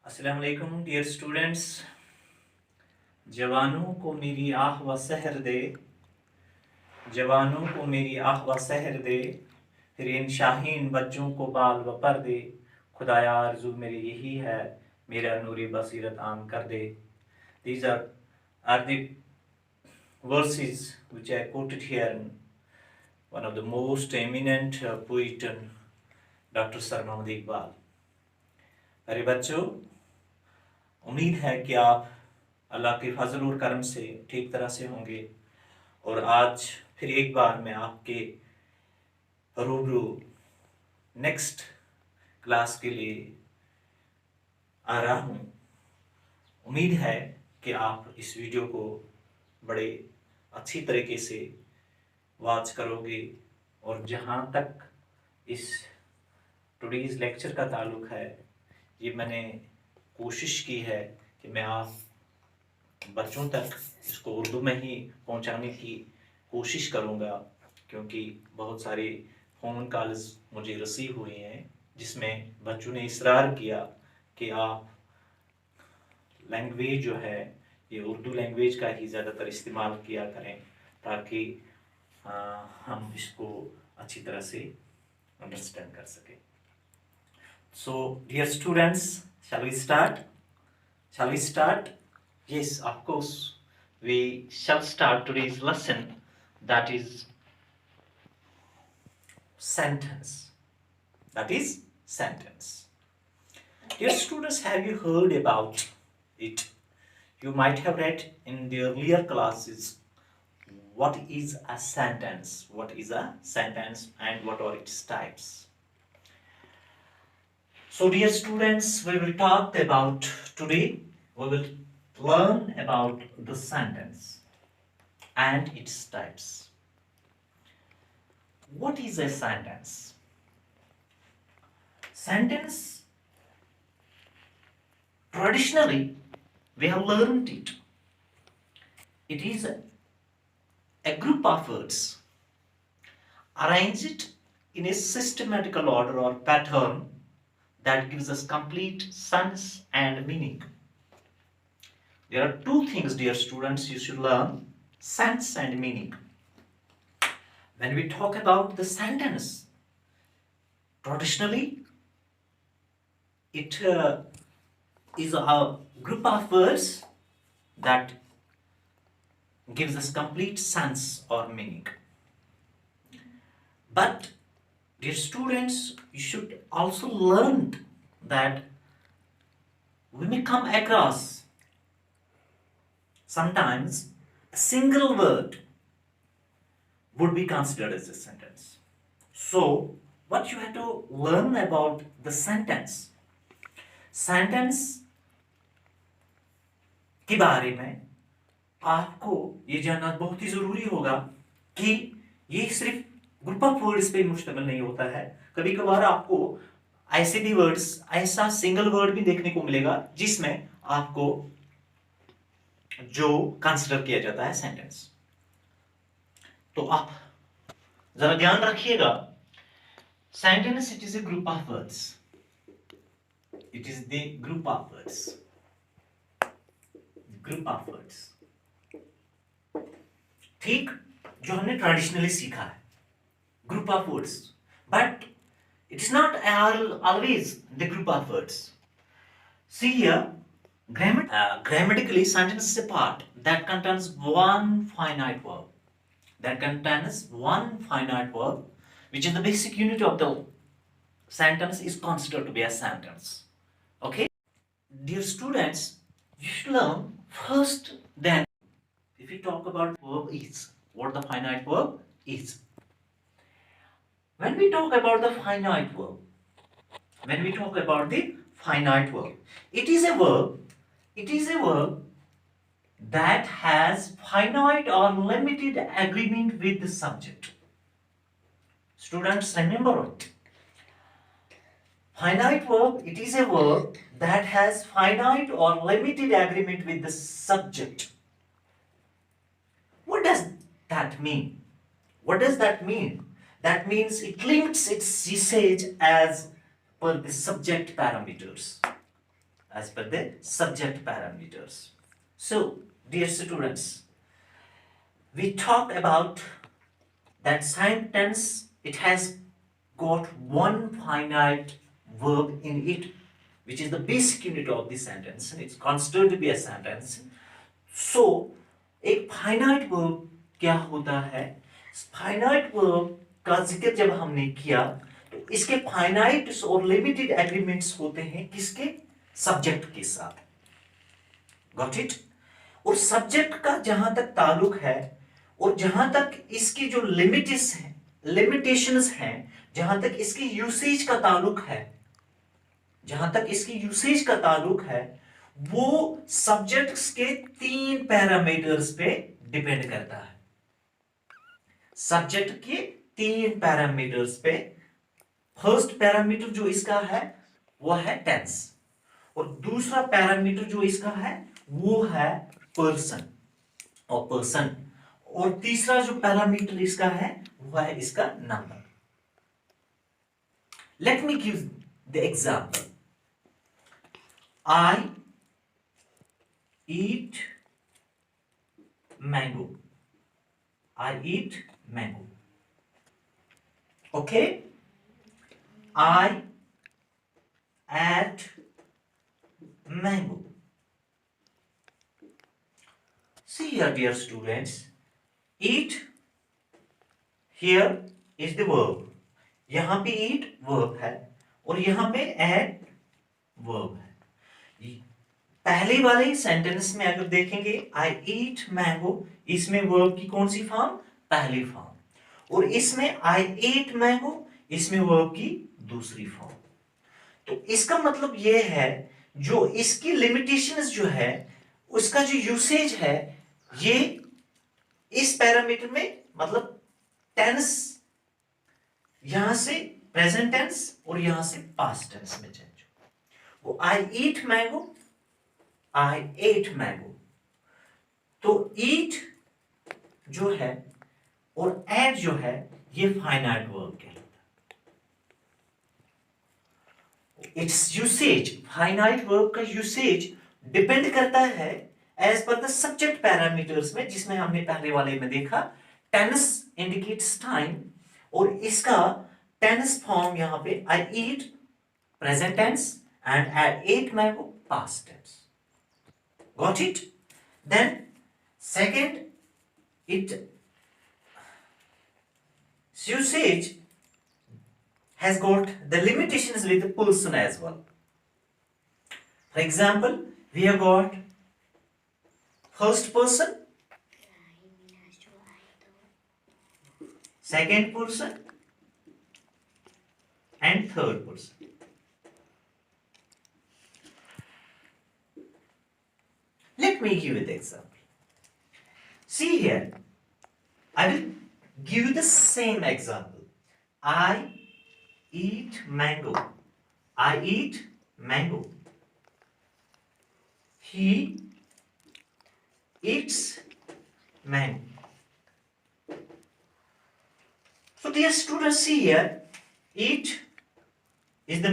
अस्सलाम वालेकुम dear students. जवानों को मेरी आह व सहर दे, जवानों को मेरी आह व सहर दे, फिर इन शाहीन बच्चों को बाल व पर दे। खुदाया आरज़ू मेरी यही है, मेरा नूरी बसीरत आम कर दे। These are the verses which I quoted here in one of the most eminent poet, Dr. Sir Mohammad Iqbal. अरे बच्चों, उम्मीद है कि आप अल्लाह के फजल और करम से ठीक तरह से होंगे। और आज फिर एक बार मैं आपके रूबरू नेक्स्ट क्लास के लिए आ रहा हूँ। उम्मीद है कि आप इस वीडियो को बड़े अच्छी तरीके से वॉच करोगे। और जहाँ तक इस टुडेज़ लेक्चर का ताल्लुक है, ये मैंने कोशिश की है कि मैं आप बच्चों तक इसको उर्दू में ही पहुंचाने की कोशिश करूंगा, क्योंकि बहुत सारे फ़ोन कॉल्स मुझे रिसीव हुए हैं जिसमें बच्चों ने इसरार किया कि आप लैंग्वेज जो है ये उर्दू लैंग्वेज का ही ज़्यादातर इस्तेमाल किया करें, ताकि हम इसको अच्छी तरह से अंडरस्टैंड कर सकें। So, dear students, shall we start? Shall we start? Yes, of course. We shall start today's lesson, that is sentence. That is sentence. Dear students, have you heard about it? You might have read in the earlier classes what is a sentence, what is a sentence and what are its types. So dear students, we will talk about today, we will learn about the sentence and its types. What is a sentence? Sentence, traditionally we have learned it. It is a group of words arranged in a systematical order or pattern that gives us complete sense and meaning. There are two things, dear students, you should learn: sense and meaning. When we talk about the sentence, traditionally it is a group of words that gives us complete sense or meaning. But dear students, you should also learn that we may come across sometimes a single word would be considered as a sentence. So, what you have to learn about the sentence के बारे में आपको ये जानना बहुत ही जरूरी होगा कि ये सिर्फ ग्रुप ऑफ वर्ड्स पे मुश्तमिल नहीं होता है। कभी कभार आपको ऐसे भी वर्ड्स, ऐसा सिंगल वर्ड भी देखने को मिलेगा जिसमें आपको जो कंसिडर किया जाता है सेंटेंस। तो आप जरा ध्यान रखिएगा, sentence it is a group of words, it is the group of words, group of words, ठीक, जो हमने ट्रेडिशनली सीखा है, group of words, but it is not always the group of words. See here, grammatically sentence is a part that contains one finite verb, that contains one finite verb, which is the basic unit of the sentence, is considered to be a sentence. Okay, dear students, you should learn first, then if you talk about verb is, what the finite verb is. When we talk about the finite verb, it is a verb that has finite or limited agreement with the subject. Students, remember it. Finite verb, it is a verb that has finite or limited agreement with the subject. What does that mean? That means it limits its usage as per the subject parameters. as per the subject parameters. So, dear students, we talked about that sentence. It has got one finite verb in it, which is the basic unit of the sentence. It's considered to be a sentence. So, एक finite verb क्या होता है? Finite verb का जिक्र जब हमने किया तो इसके फाइनाइट और लिमिटेड एग्रीमेंट्स होते हैं किसके? सब्जेक्ट के साथ. Got it? और सब्जेक्ट का जहां तक ताल्लुक है और जहां तक इसकी जो लिमिटेशंस हैं, जहां तक इसकी यूसेज का ताल्लुक है, वो सब्जेक्ट्स के 3 पैरामीटर्स पे डिपेंड करता है. सब्जेक्ट के 3 पैरामीटर्स पे. फर्स्ट पैरामीटर जो इसका है वो है टेंस, और दूसरा पैरामीटर जो इसका है वो है पर्सन, और तीसरा जो पैरामीटर इसका है वो है इसका number. Let me give the example. I eat mango. Okay? I ate mango. See here, dear students. Eat here is the verb. यहां पे eat verb है और यहां पे add verb है. पहले वाले सेंटेंस में अगर देखेंगे आई ईट मैंगो, इसमें वर्ब की कौन सी फॉर्म? पहली फॉर्म. और इसमें आई ईट मैंगो, इसमें वर्ब की दूसरी फॉर्म. तो इसका मतलब यह है जो इसकी लिमिटेशंस जो है उसका जो यूसेज है ये इस पैरामीटर में, मतलब टेंस यहां से प्रेजेंट टेंस और यहां से पास्ट टेंस में चेंज. वो आई ईट मैंगो, आई एट मैंगो. तो ईट जो है और एट जो है ये फाइनाइट वर्ब कहलाता है. इट्स यूसेज, फाइनाइट वर्ब का यूसेज डिपेंड करता है as per the subject parameters में, जिसमें हमने पहले वाले में देखा टेंस इंडिकेट्स टाइम, और इसका टेंस फॉर्म यहां पे आई ईट present tense and add 8 mango past tense. Got it? Then second, it usage has got the limitations with the person as well. For example, we have got first person, second person and third person. Let me give you the example. See here, I will give you the same example. I eat mango. I eat mango. He eats mango. So dear students, see here, eat is the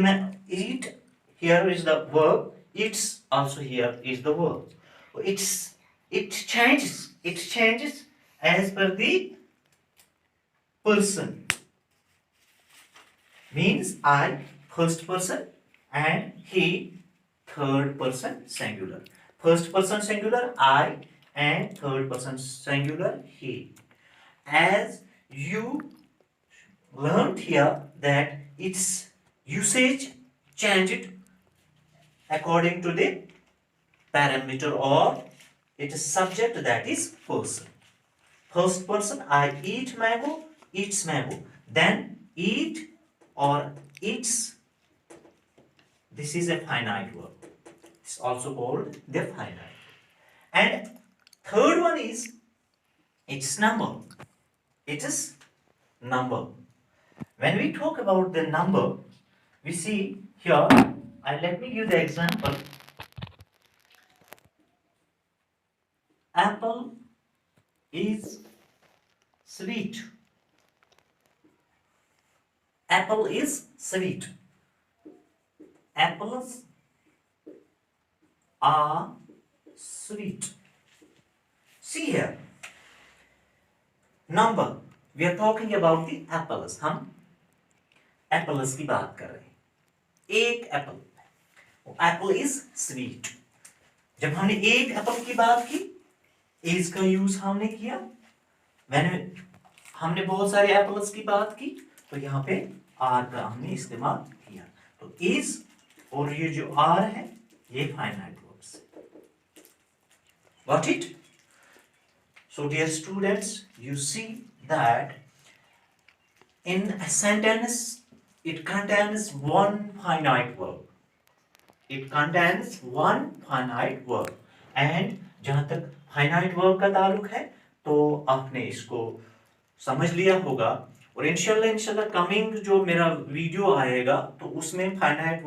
eat, here is the verb, eats also here is the verb. It changes as per the person. Means I first person and he third person singular. First person singular I and third person singular he. As you learned here that its usage changed according to the parameter or its subject, that is person. First person I eat mango, eats mango. Then eat or eats, this is a finite verb. It's also called the finite. And third one is its number. It is number. When we talk about the number, we see here, let me give the example. Apple is sweet. Apple is sweet. Apples are sweet. See here. Number. We are talking about the apples. हम apples की बात कर रहे हैं. एक apple. Apple is sweet. जब हमने एक एप्पल की बात की, is का यूज हमने किया. मैंने हमने बहुत सारे एप्पल्स की बात की, तो यहाँ पे आर का हमने इस्तेमाल किया. तो is और ये जो आर है ये finite verbs. Got it? So dear students, you see that in a sentence it contains one finite verb. It contains one finite verb. And जहां तक finite verb का ताल्लुक है तो आपने इसको समझ लिया होगा. और इंशाल्लाह कमिंग जो मेरा वीडियो आएगा तो उसमें finite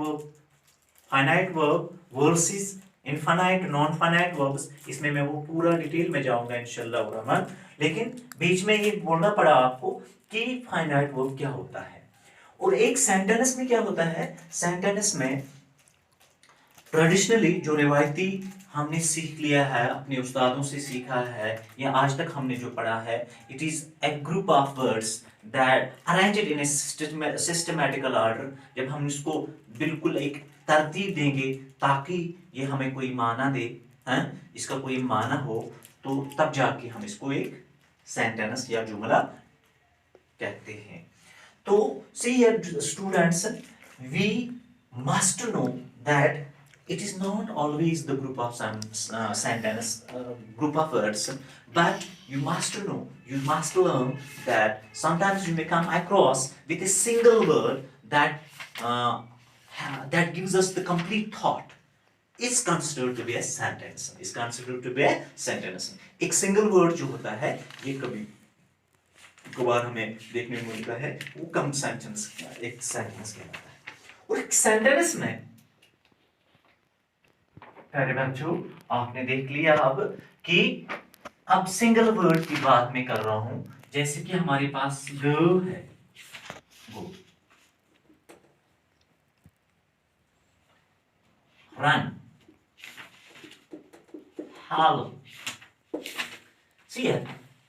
verb versus infinite non finite verbs, इसमें मैं वो पूरा डिटेल में जाऊंगा इंशाल्लाह रहमान. लेकिन बीच में ये बोलना पड़ा आपको कि फाइनाइट वर्ब क्या होता है. और एक सेंटेंस में क्या होता है, सेंटेंस में ट्रेडिशनली जो रिवायती हमने सीख लिया है, अपने उस्तादों से सीखा है या आज तक हमने जो पढ़ा है, it is a group of words that arranged in A systematical order. जब हम इसको बिल्कुल एक तरतीब देंगे ताकि ये हमें कोई माना दे, इसका कोई माना हो, तो तब जाके हम इसको एक सेंटेंस या जुमला कहते हैं. तो see here students, we must know that it is not always the group of sentence, group of words, but you must know, you must learn that sometimes you may come across with a single word that gives us the complete thought. Is considered to be a sentence. Is considered to be a sentence. एक single word जो होता है ये कभी कभार हमें देखने को मिलता है, वो कम सेंटेंस एक सेंटेंस कहलाता है. और एक सेंटेंस में प्यारे बच्चों आपने देख लिया अब कि अब सिंगल वर्ड की बात मैं कर रहा हूं. जैसे कि हमारे पास गो है, गो, रन, हाल. सी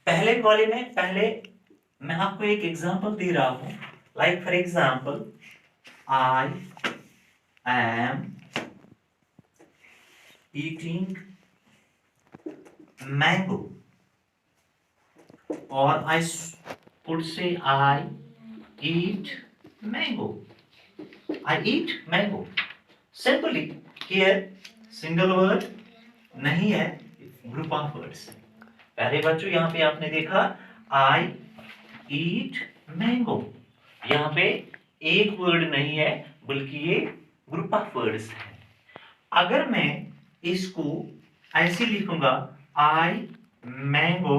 पहले वाले में पहले मैं आपको एक एग्जांपल दे रहा हूं. Like for example, I am eating mango, or I could say I eat mango. I eat mango. Simply here single word नहीं है, group of words. पहले बच्चों यहाँ पे आपने देखा I eat mango. यहाँ पे एक वर्ड नहीं है बल्कि ये group of words है. अगर मैं इसको ऐसे लिखूंगा, आई मैंगो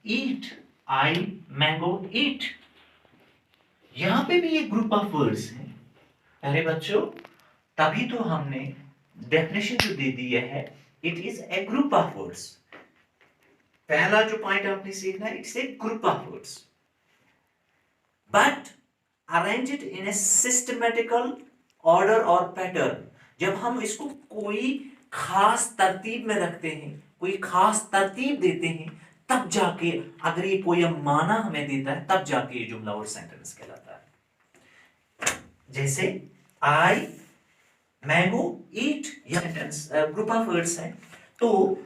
ईट, आई मैंगो ईट, यहां पे भी एक ग्रुप ऑफ वर्ड्स हैं. अरे बच्चों तभी तो हमने डेफिनेशन जो दे दी है, it is a group of words. पहला जो पॉइंट आपने सीखना है, it's a group of words but arranged in A systematical order और पैटर्न. जब हम इसको कोई खास तरतीब में रखते हैं, कोई खास तरतीब देते हैं, तब जाके अगर ये कोई माना हमें देता है, तब जाके ये जुमला और सेंटेंस कहलाता है. जैसे आई मैंगो ईट, ये सेंटेंस ग्रुप ऑफ वर्ड्स है. तो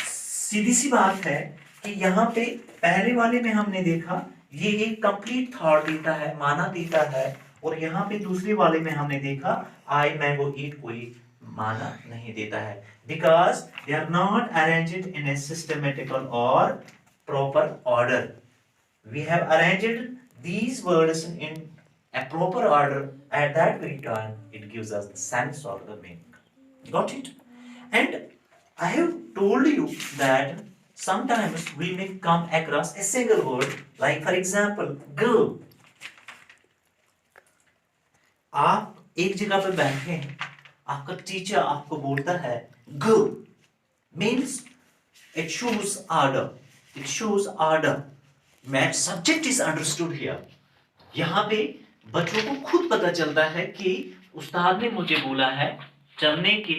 सीधी सी बात है कि यहाँ पे पहले वाले में हमने देखा ये एक कंप्लीट थॉट देता है, माना देता है. और यहाँ पे दूसरे वाले में हमने देखा आई मैंगो ईट कोई माना नहीं देता है, because they are not arranged in a systematical or proper order. We have arranged these words in a proper order. At that very time it gives us the sense or the meaning. Got it? And I have told you that sometimes we may come across a single word, like for example girl. आप एक जगह पे बैठे हैं, आपका teacher आपको बोलता है go, means it shows order, it shows order. Math subject is understood here. यहाँ पे बच्चों को खुद पता चलता है कि उस्ताद ने मुझे बोला है चलने के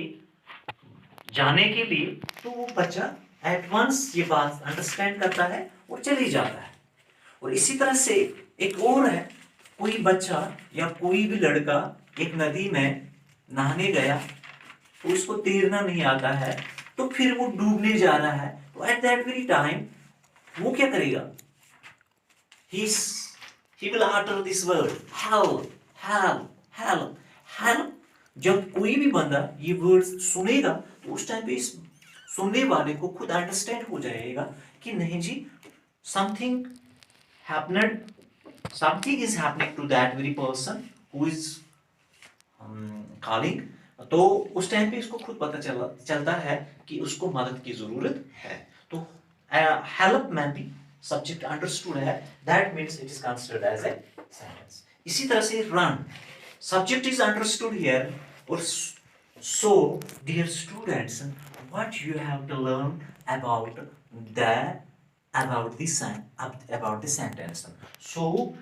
जाने के लिए, तो वो बच्चा एट वंस ये बात अंडरस्टैंड करता है और चली जाता है। और इसी तरह से एक और है, कोई बच्चा या कोई भी लड़का एक नदी में नहाने गया, तो उसको तैरना नहीं आता है, तो फिर वो डूबने जा रहा है, तो एट दैट वेरी टाइम वो क्या करेगा? he will utter this word, help, help, help, help. जब कोई भी बंदा ये वर्ड सुनेगा, तो उस टाइम पे इस सुनने वाले को खुद अंडरस्टैंड हो जाएगा कि नहीं जी, something happened, something is happening to that very person who is calling. तो उस टाइम पे इसको खुद पता चलता है कि उसको मदद की जरूरत है। तो हेल्प में भी सब्जेक्ट अंडरस्टूड है, that means it is considered as a sentence. इसी तरह से run, subject is understood here, और so dear students, what you have to learn about the sentence. So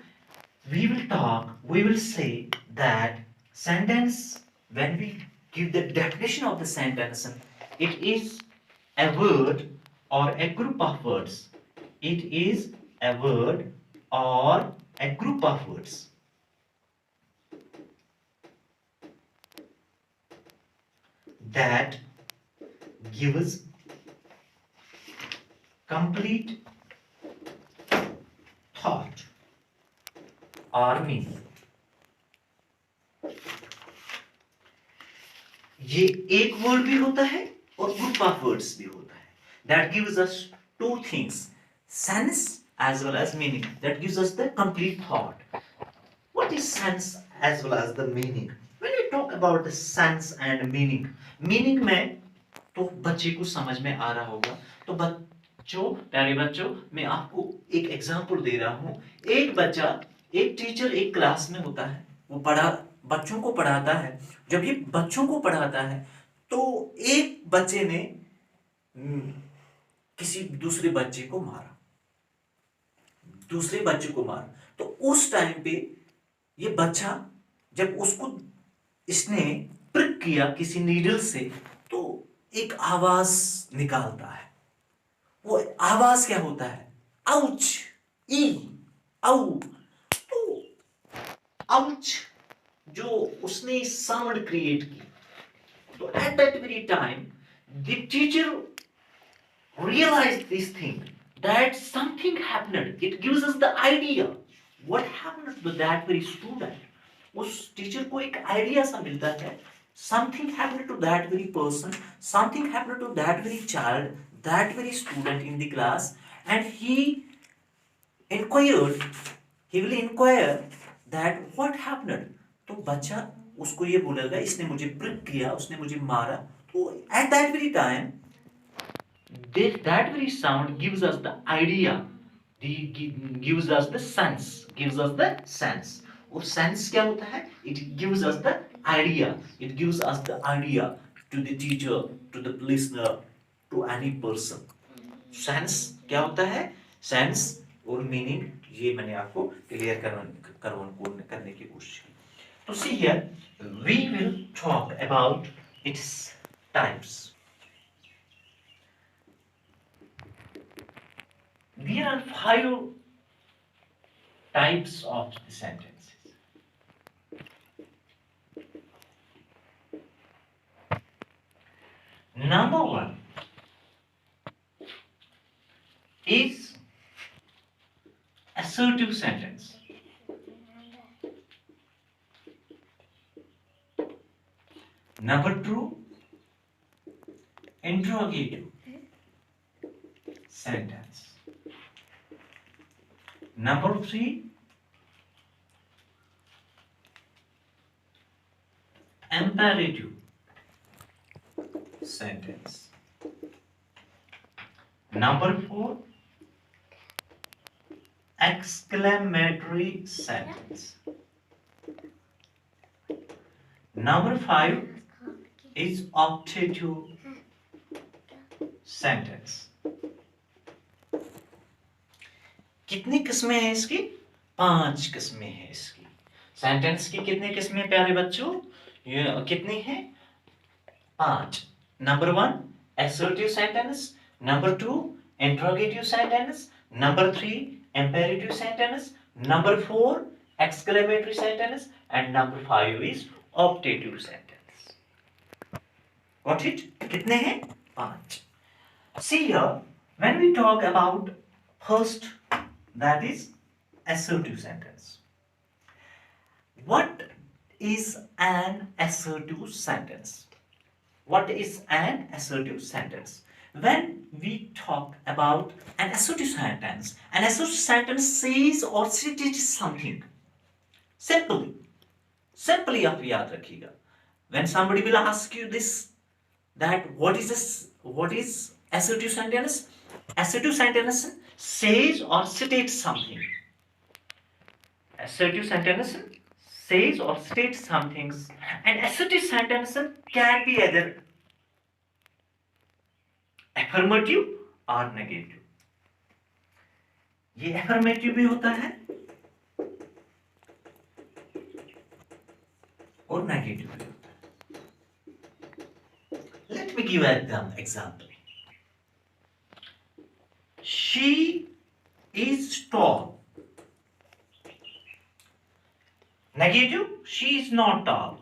we will say that sentence, when we give the definition of the sentence, it is a word or a group of words. It is a word or a group of words that gives complete thought or meaning. ये एक word भी होता है और group of words भी होता है। That gives us two things, sense as well as meaning. That gives us the complete thought. What is sense as well as the meaning? When we talk about the sense and meaning, meaning में तो बच्चे को समझ में आ रहा होगा। तो बच्चों, प्यारे बच्चों, मैं आपको एक एग्जांपल दे रहा हूँ। एक बच्चा, एक टीचर एक क्लास में होता है, वो बच्चों को पढ़ाता है। जब ये बच्चों को पढ़ाता है, तो एक बच्चे ने किसी दूसरे बच्चे को मारा, तो उस टाइम पे ये बच्चा, जब उसको इसने प्रिक किया किसी नीडल से, तो एक आवाज निकालता है। वो आवाज क्या होता है? आउच, ई, आउ। तो आउच जो उसने साउंड क्रिएट की, तो at that very time the teacher realized this thing, that something happened. It gives us the idea what happened to that very student. उस टीचर को एक आइडिया सा मिलता है, something happened to that very person, something happened to that very child, that very student in the class, and he will inquire that what happened. तो बच्चा उसको ये बोलेगा, इसने मुझे प्रिक किया, उसने मुझे मारा। तो at that very time, that very sound gives us the idea, gives us the sense. और sense क्या होता है? It gives us the idea. It gives us the idea to the teacher, to the listener, to any person. Sense क्या होता है? Sense और meaning, ये मैंने आपको क्लियर करने की कोशिश की। तो see here, we will talk about its types. There are 5 types of the sentences. Number 1 is assertive sentence. Number 2, interrogative sentence. Number 3, imperative sentence. Number 4, exclamatory sentence. Number 5 is optative sentence. कितनी किस्में हैं इसकी? 5 किस्में हैं इसकी। Sentence की कितनी किस्में प्यारे बच्चों? ये कितनी है? 5। Number 1, assertive sentence. Number 2, interrogative sentence. Number 3, imperative sentence. Number 4, exclamatory sentence. And number 5 is optative sentence. Got it? कितने हैं? 5. See here, when we talk about first, that is assertive sentence. What is an assertive sentence? What is an assertive sentence? When we talk about an assertive sentence says or states something. Simply आप याद रखिएगा. When somebody will ask you this, that what is assertive sentence? Assertive sentence says or states something. Assertive sentence says or states some things. And assertive sentence can be either affirmative or negative. ये affirmative भी होता है और negative भी होता है. Let me give an example. She is tall. Negative, she is not tall.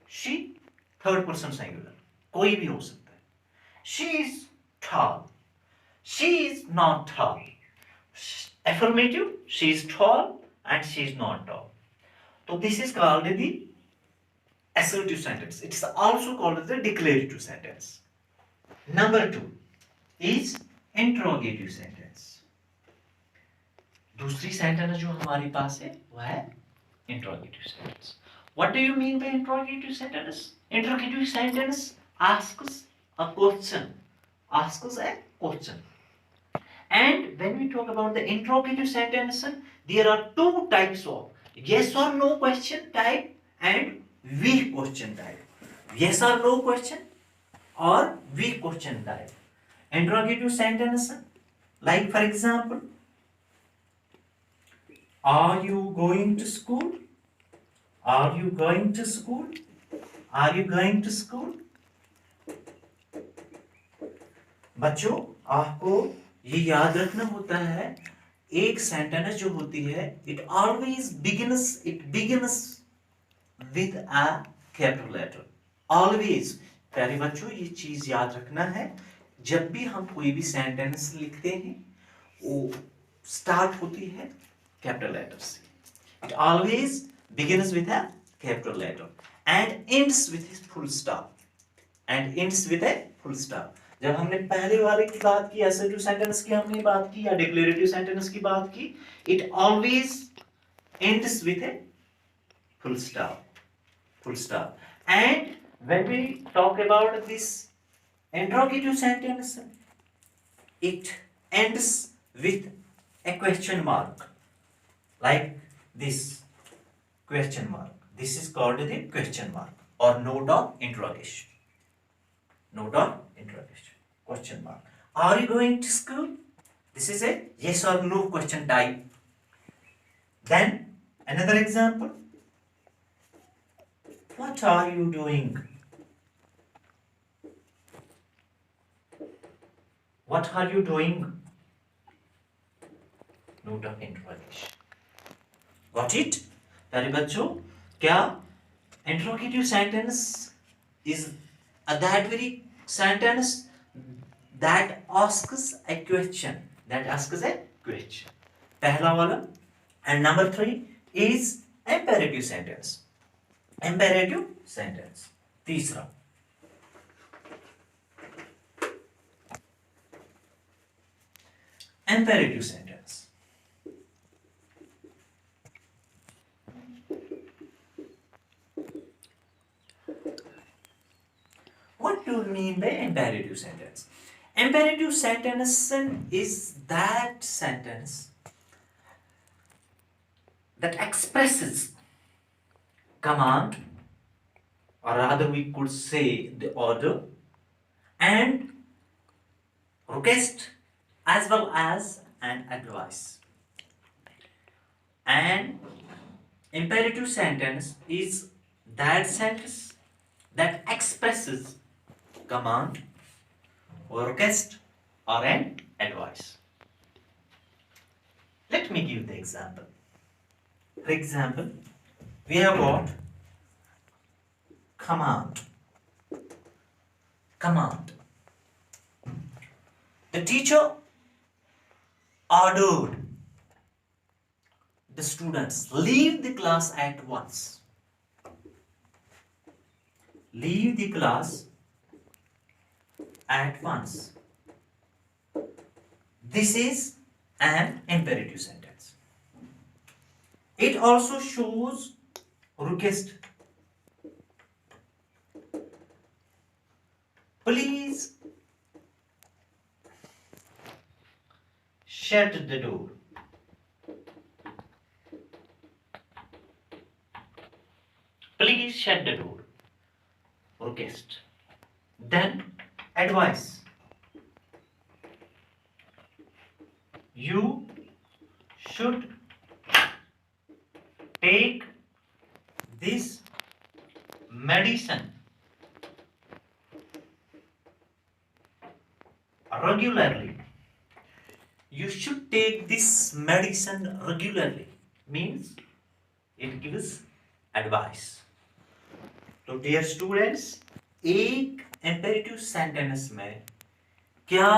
She, third person singular, कोई भी हो सकता है. She is tall. She is not tall. Affirmative, she is tall and she is not tall. So this is called the assertive sentence. It is also called the declarative sentence. Number 2 is interrogative sentence. दूसरी sentence जो हमारे पास है वह है interrogative sentence. What do you mean by interrogative sentence? Interrogative sentence asks a question. Asks a question. And when we talk about the interrogative sentence, there are two types of yes or no question type and weak question type. Yes or no question or weak question type. Interrogative sentence, like for example, are you going to school? Are you going to school? Are you going to school? बच्चों, आपको ये याद रखना होता है, एक sentence जो होती है, it begins with a capital letter. Always. प्यारे बच्चों, ये चीज याद रखना है, जब भी हम कोई भी सेंटेंस लिखते हैं, वो स्टार्ट होती है कैपिटल लेटर से. It always begins with a capital letter and ends with a full stop. जब हमने पहले वाले की बात की, assertive sentence की हमने बात की या declarative sentence की बात की, it always ends with a full stop. And when we talk about this interrogative sentence, it ends with a question mark, like this question mark. This is called the question mark or note of interrogation. Question mark. Are you going to school? This is a yes or no question type. Then another example. What are you doing? What are you doing? Note of interrogation. Got it? प्यारे बच्चों, क्या interrogative sentence is that very sentence that asks a question. पहला वाला. And number 3 is imperative sentence. तीसरा. Imperative sentence. What do you mean by imperative sentence? Imperative sentence is that sentence that expresses command, or rather we could say the order, and request as well as an advice. And imperative sentence is that sentence that expresses command or request or an advice. Let me give the example. For example, we have got command. Command. The teacher ordered the students leave the class at once. Leave the class at once. This is an imperative sentence. It also shows request. Please shut the door. Please shut the door. Request. Then advice. You should take this medicine regularly. You should take this medicine regularly. Means it gives advice. तो dear students, एक imperative sentence में क्या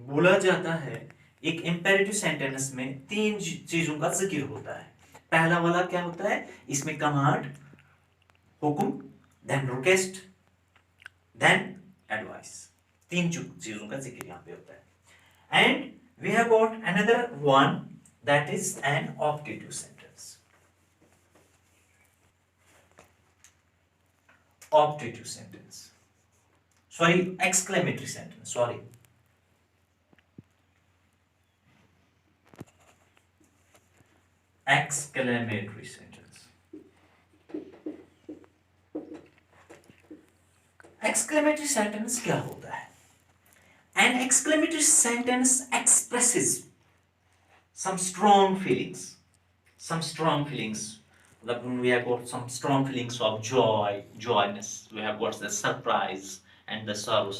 बोला जाता है? एक imperative sentence में तीन चीजों का जिक्र होता है. पहला वाला क्या होता है? इसमें कमांड, हुक्म, देन रिक्वेस्ट, देन एडवाइस. तीन चीजों का जिक्र यहां पे होता है. And we have got another one that is an optative sentence. Optative sentence. Sorry, exclamatory sentence. Sorry. Exclamatory sentence. Exclamatory sentence क्या होता है? An exclamatory sentence expresses some strong feelings. Some strong feelings. We have got some strong feelings of joy, joyness. We have got the surprise and the sorrow.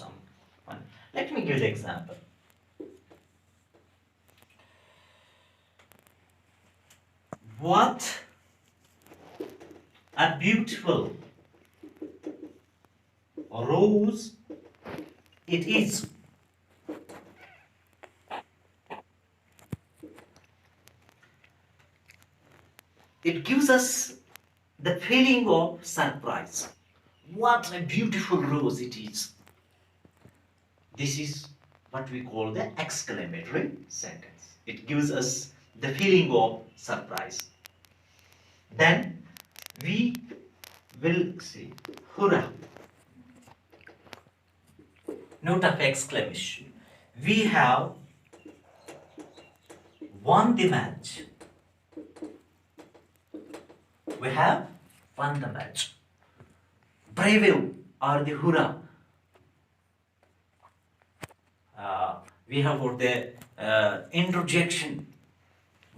Let me give the example. What a beautiful rose it is. It gives us the feeling of surprise. What a beautiful rose it is. This is what we call the exclamatory sentence. It gives us the feeling of surprise. Then we will say hurrah. Note of exclamation. We have won the match. We have won the match. Bravo or the hurrah. We have got the interjection.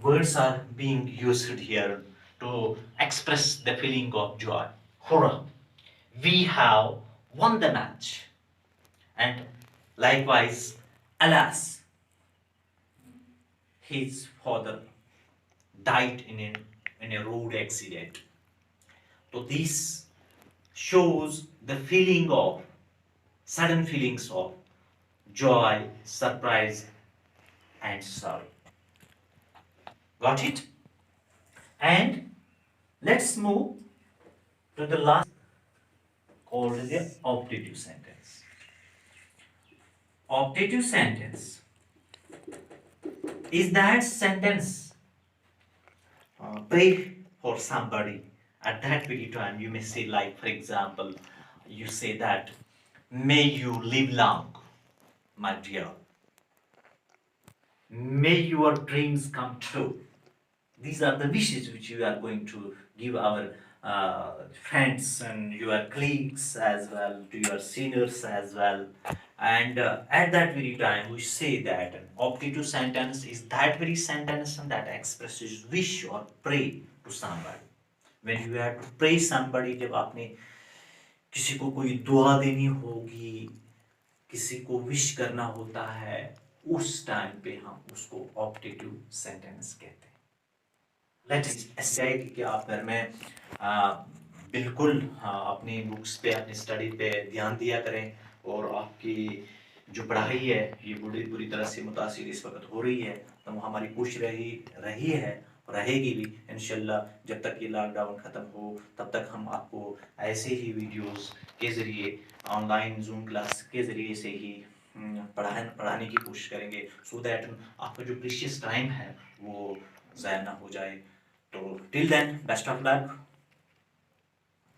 Words are being used here to express the feeling of joy. Hurrah. We have won the match. And likewise, alas, his father died in a road accident. So this shows the feeling of sudden feelings of joy, surprise, and sorrow. Got it? And let's move to the last, called the optative sentence. Optative sentence is that sentence pray for somebody at that very time. You may say, like, for example, you say that, may you live long, my dear. May your dreams come true. These are the wishes which you are going to give our friends and your colleagues as well, to your seniors as well. And at that very time, we say that an optative sentence is that very sentence that expresses wish or pray to somebody. when you have to pray somebody, जब आपने किसी को कोई दुआ देनी होगी, किसी को विश करना होता है, उस टाइम पे हम उसको ऑप्टेटिव सेंटेंस कहते हैं। लेट्स ऐसे कि आप घर में बिल्कुल अपनी बुक्स पे, अपनी स्टडी पे ध्यान दिया करें, और आपकी जो पढ़ाई है ये बुरी बुरी तरह से मुतासिर इस वक्त हो रही है, तो हमारी कोशिश रही रही है, रहेगी भी इंशाल्लाह। जब तक ये लॉकडाउन ख़त्म हो तब तक हम आपको ऐसे ही वीडियोस के ज़रिए, ऑनलाइन जूम क्लास के ज़रिए से ही पढ़ाने की कोशिश करेंगे, सो दैट आपका जो प्रीशियस टाइम है वो ज़ाया ना हो जाए। तो till then best of luck.